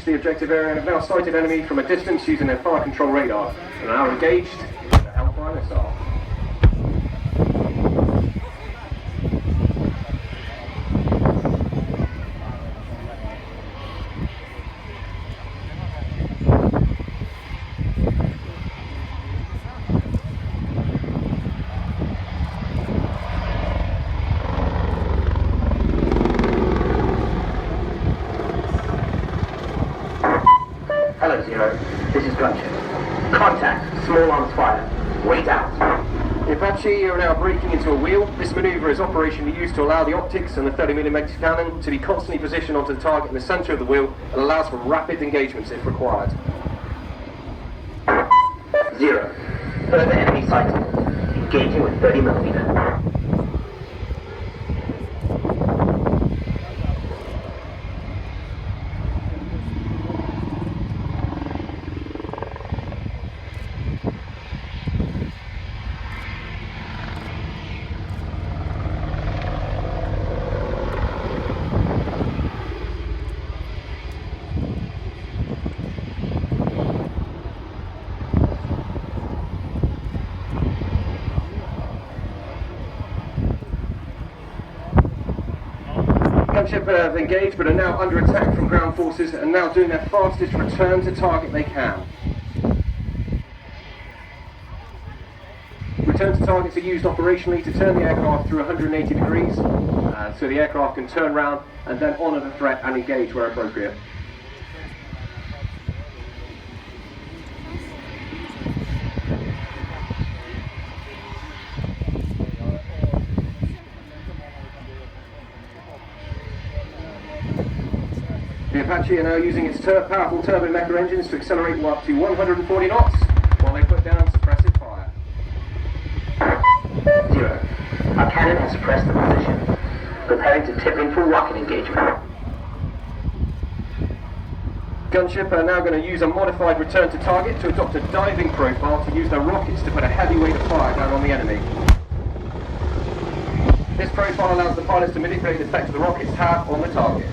reached the objective area and have now sighted enemy from a distance using their fire control radar and are now engaged with the Hellfire missile. Hello, Zero. This is Gunship. Contact. Small arms fire. Wait out. The Apache are now breaking into a wheel. This manoeuvre is operationally used to allow the optics and the 30mm cannon to be constantly positioned onto the target in the centre of the wheel and allows for rapid engagements if required. Zero. Further enemy sighted. Engaging with 30mm. Gunship have engaged but are now under attack from ground forces and now doing their fastest return to target they can. Return to targets are used operationally to turn the aircraft through 180 degrees so the aircraft can turn round and then honour the threat and engage where appropriate. The Apache are now using its powerful turbo mecha engines to accelerate up to 140 knots while they put down suppressive fire. Zero. Our cannon has suppressed the position. Preparing to tip in for rocket engagement. Gunship are now going to use a modified return to target to adopt a diving profile to use their rockets to put a heavy weight of fire down on the enemy. This profile allows the pilots to manipulate the effect the rockets have on the target.